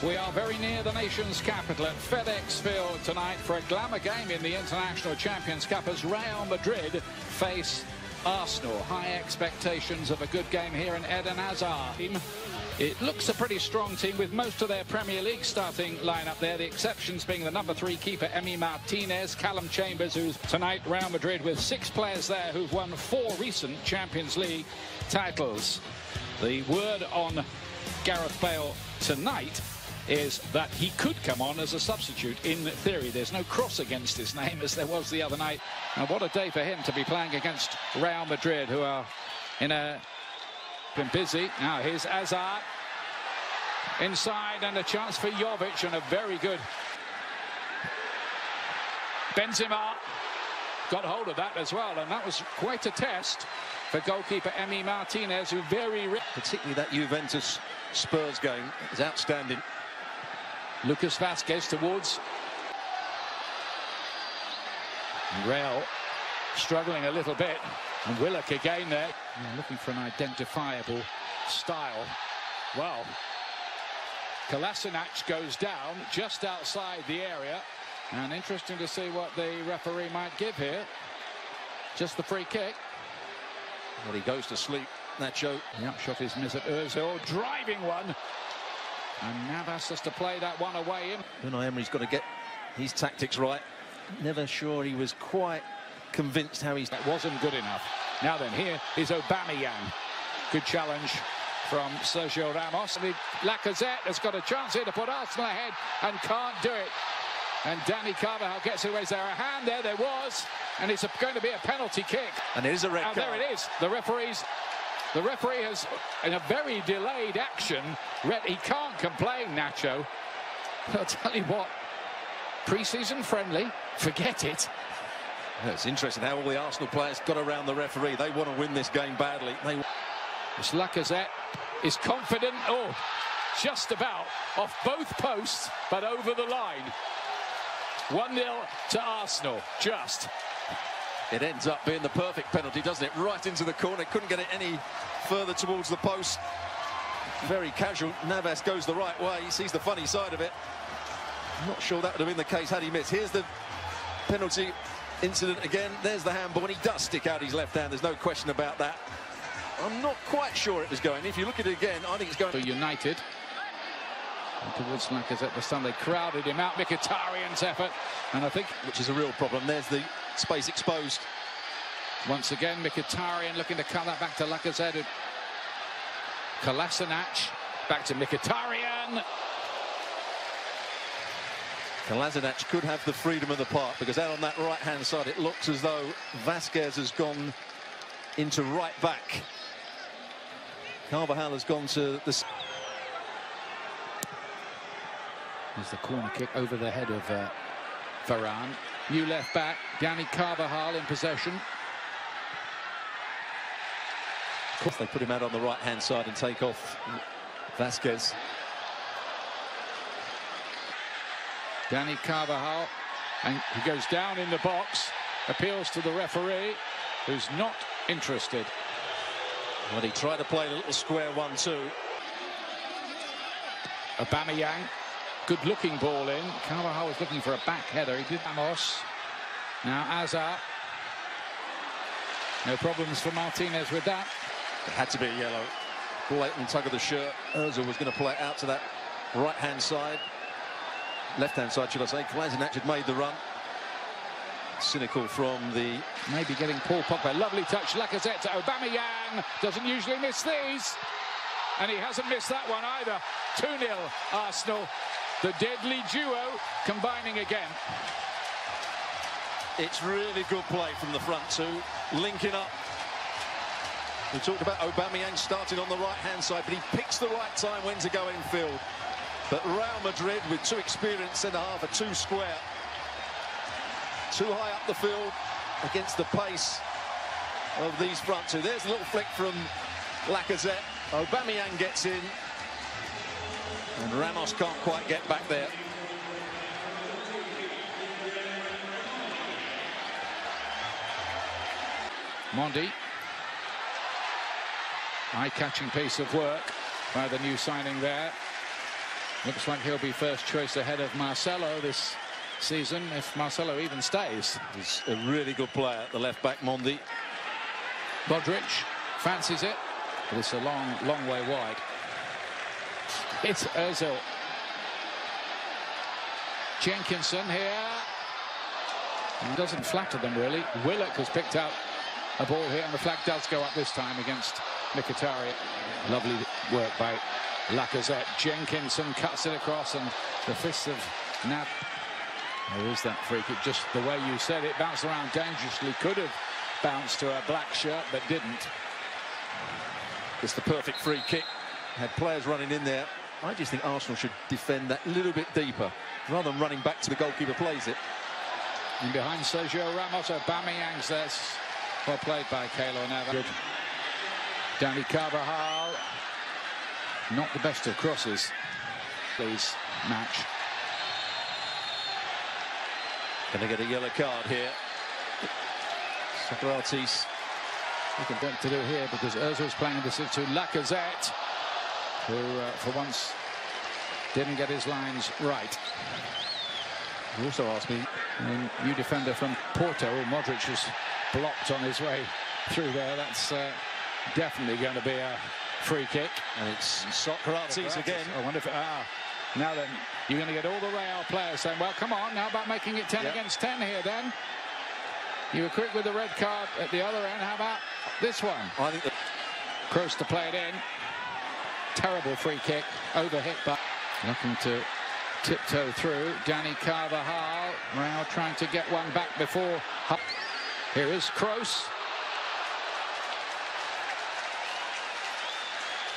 We are very near the nation's capital at FedEx Field tonight for a glamour game in the International Champions Cup as Real Madrid face Arsenal. High expectations of a good game here in Eden Hazard. It looks a pretty strong team with most of their Premier League starting lineup there. The exceptions being the number 3 keeper, Emi Martinez, Callum Chambers, who's tonight Real Madrid with 6 players there who've won 4 recent Champions League titles. The word on Gareth Bale tonight is that he could come on as a substitute in theory. There's no cross against his name as there was the other night. And what a day for him to be playing against Real Madrid, who are been busy. Now here's Hazard inside and a chance for Jovic and a very good Benzema got hold of that as well, and that was quite a test for goalkeeper Emi Martinez, who particularly that Juventus Spurs game is outstanding. Lucas Vazquez towards Real, struggling a little bit, and Willock again there. Yeah, looking for an identifiable style. Well, Kolasinac goes down just outside the area, and interesting to see what the referee might give here. Just the free kick. Well, he goes to sleep, Nacho. The upshot is Mesut Ozil, driving one. And Navas has to play that one away in. Unai Emery's got to get his tactics right. Never sure he was quite convinced how he's... That wasn't good enough. Now then, here is Aubameyang. Good challenge from Sergio Ramos. Lacazette has got a chance here to put Arsenal ahead and can't do it. And Dani Carvajal gets away. Is there a hand there? There was. And it's going to be a penalty kick. And it is a red card. There it is. The referee has, in a very delayed action, he can't complain, Nacho. I'll tell you what, pre-season friendly, forget it. Yeah, it's interesting how all the Arsenal players got around the referee. They want to win this game badly. This Lacazette is confident. Oh, just about off both posts, but over the line. 1-0 to Arsenal, just. It ends up being the perfect penalty, doesn't it? Right into the corner. Couldn't get it any further towards the post. Very casual. Navas goes the right way. He sees the funny side of it. I'm not sure that would have been the case had he missed. Here's the penalty incident again. There's the handball, and he does stick out his left hand. There's no question about that. I'm not quite sure it was going. If you look at it again, I think it's going... For United. And towards Lacazette this time. They crowded him out. Mkhitaryan's effort. And I think... Which is a real problem. There's the space exposed. Once again, Mkhitaryan looking to cut that back to Lacazette. Kolasinac. Back to Mkhitaryan. Kolasinac could have the freedom of the park, because out on that right-hand side, it looks as though Vazquez has gone into right back. Carvajal has gone to the... There's the corner kick over the head of Varane. New left back, Dani Carvajal in possession. Of course, they put him out on the right-hand side and take off Vazquez. Dani Carvajal, and he goes down in the box, appeals to the referee, who's not interested. Well, he tried to play a little square 1-2. Aubameyang, good-looking ball in. Carvajal was looking for a back header. He did. Ramos. Now Hazard. No problems for Martinez with that. It had to be a yellow. Blatant tug of the shirt. Ozil was going to play it out to that right-hand side. Left-hand side, should I say. Kolasinac had made the run. Cynical from the... Maybe getting Paul Pogba. Lovely touch. Lacazette to Aubameyang. Doesn't usually miss these. And he hasn't missed that one either. 2-0 Arsenal. The deadly duo combining again. It's really good play from the front two. Linking up. We talked about Aubameyang starting on the right-hand side, but he picks the right time when to go infield. But Real Madrid, with 2 experienced centre-half, are too square. Too high up the field against the pace of these front two. There's a little flick from Lacazette. Aubameyang gets in. And Ramos can't quite get back there. Mondi. Eye-catching piece of work by the new signing there. Looks like he'll be first choice ahead of Marcelo this season, if Marcelo even stays. He's a really good player at the left-back, Mondi. Modric fancies it, but it's a long way wide. It's Ozil. Jenkinson here. He doesn't flatter them, really. Willock has picked out a ball here, and the flag does go up this time against Mkhitaryan. Lovely work by Lacazette. Jenkinson cuts it across, and the fists of Nab. There is that free kick, just the way you said it. Bounced around dangerously. Could have bounced to a black shirt, but didn't. It's the perfect free kick. Had players running in there. I just think Arsenal should defend that little bit deeper, rather than running back to the goalkeeper plays it. And behind Sergio Ramos, Aubameyang's there. Well played by Keylor Navas. Danny Carvajal. Not the best of crosses. Please, match. Gonna get a yellow card here. Socrates. Nothing better to do here because Ozil's playing this to Lacazette, who for once didn't get his lines right. You also asked me, new defender from Porto, Modric is blocked on his way through there. That's definitely going to be a free kick. And it's Socrates again. I wonder if now then you're going to get all the Real players saying, well, come on, how about making it 10 against 10 here then? You were quick with the red card at the other end. How about this one? I think Kroos to play it in. Terrible free kick, overhit, but looking to tiptoe through. Danny Carvajal. Real trying to get one back before. Here is Kroos.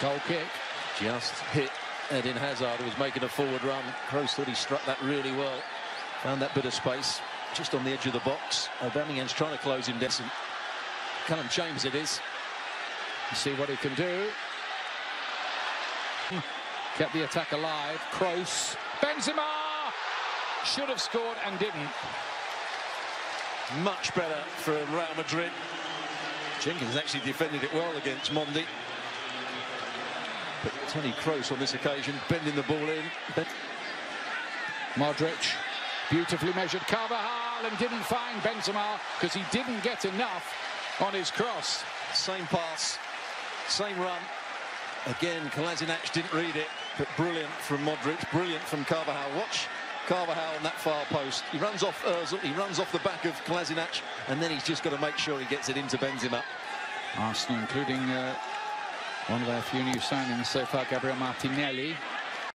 Goal kick. Just hit Eden Hazard, who was making a forward run. Kroos thought he struck that really well. Found that bit of space just on the edge of the box. Aubameyang's trying to close him down. Callum James it is. See what he can do. Kept the attack alive. Kroos. Benzema should have scored and didn't. Much better for Real Madrid. Jenkins actually defended it well against Mondi. But Toni Kroos on this occasion bending the ball in. Modric, beautifully measured Carvajal, and didn't find Benzema because he didn't get enough on his cross. Same pass, same run. Again, Kolasinac didn't read it, but brilliant from Modric, brilliant from Carvajal. Watch Carvajal on that far post. He runs off Ozil, he runs off the back of Kolasinac, and then he's just got to make sure he gets it into Benzema. Arsenal, including one of their few new signings so far, Gabriel Martinelli.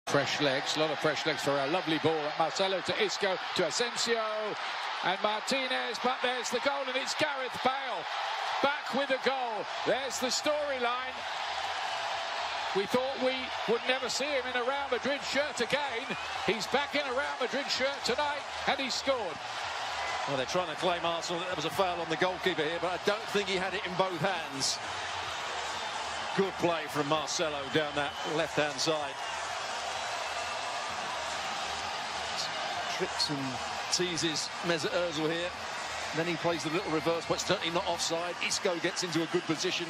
Fresh legs, a lot of fresh legs for a lovely ball at Marcelo to Isco to Asensio and Martinez, but there's the goal, and it's Gareth Bale back with a goal. There's the storyline. We thought we would never see him in a Real Madrid shirt again. He's back in a Real Madrid shirt tonight, and he scored. Well, they're trying to claim Arsenal that there was a foul on the goalkeeper here, but I don't think he had it in both hands. Good play from Marcelo down that left-hand side. Tricks and teases Mesut Ozil here. Then he plays the little reverse, but certainly not offside. Isco gets into a good position.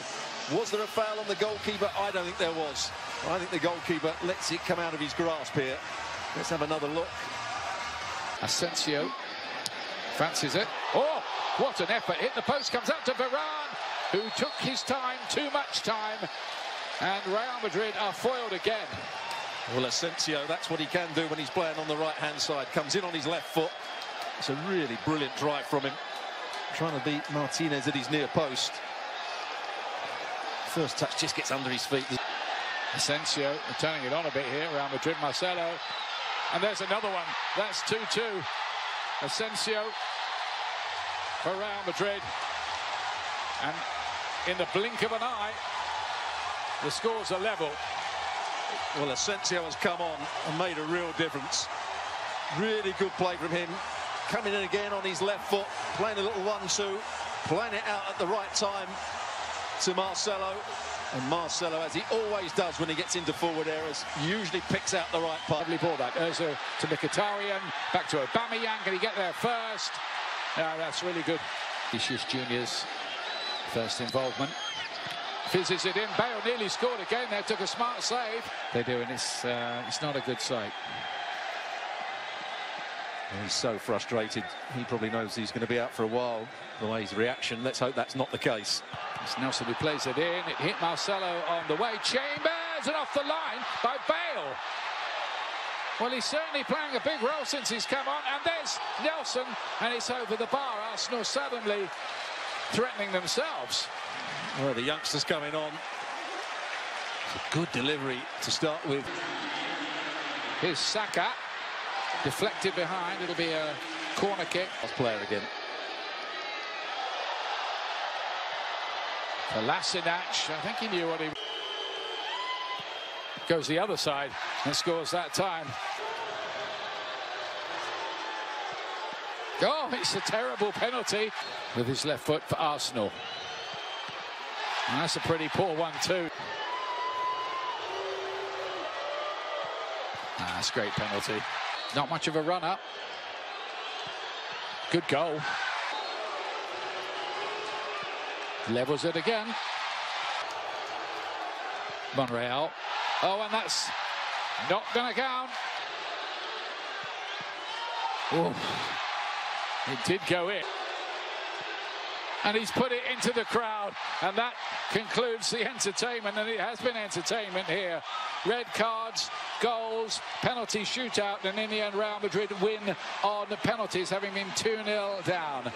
Was there a foul on the goalkeeper? I don't think there was. I think the goalkeeper lets it come out of his grasp here. Let's have another look. Asensio fancies it. Oh, what an effort. Hit the post, comes out to Varane, who took his time, too much time. And Real Madrid are foiled again. Well, Asensio, that's what he can do when he's playing on the right-hand side. Comes in on his left foot. It's a really brilliant drive from him. Trying to beat Martinez at his near post. First touch just gets under his feet. Asensio turning it on a bit here. Real Madrid, Marcelo. And there's another one. That's 2-2. Asensio for Real Madrid. And in the blink of an eye, the scores are level. Well, Asensio has come on and made a real difference. Really good play from him. Coming in again on his left foot, playing a little 1-2, playing it out at the right time to Marcelo. And Marcelo, as he always does when he gets into forward areas, usually picks out the right part. Lovely ball back. Ozil to Mkhitaryan, back to Aubameyang. Can he get there first? No, that's really good. Vinicius Junior's first involvement Fizzes it in. Bale nearly scored again. They took a smart save. They do, and it's not a good sight. He's so frustrated. He probably knows he's going to be out for a while. The way his reaction. Let's hope that's not the case. It's Nelson who plays it in. It hit Marcelo on the way. Chambers, and off the line by Bale. Well, he's certainly playing a big role since he's come on. And there's Nelson, and it's over the bar. Arsenal suddenly threatening themselves. Well, the youngsters coming on. It's a good delivery to start with. Here's Saka. Deflected behind. It'll be a corner kick. Player again. Kolasinac, I think he knew what he... Goes the other side and scores that time. Oh, it's a terrible penalty with his left foot for Arsenal. And that's a pretty poor one too. That's a great penalty. Not much of a run-up. Good goal. Levels it again. Monreal. Oh, and that's not going to count. Oh, it did go in. And he's put it into the crowd. And that concludes the entertainment. And it has been entertainment here. Red cards, goals, penalty shootout. And in the end, Real Madrid win on the penalties, having been 2-0 down.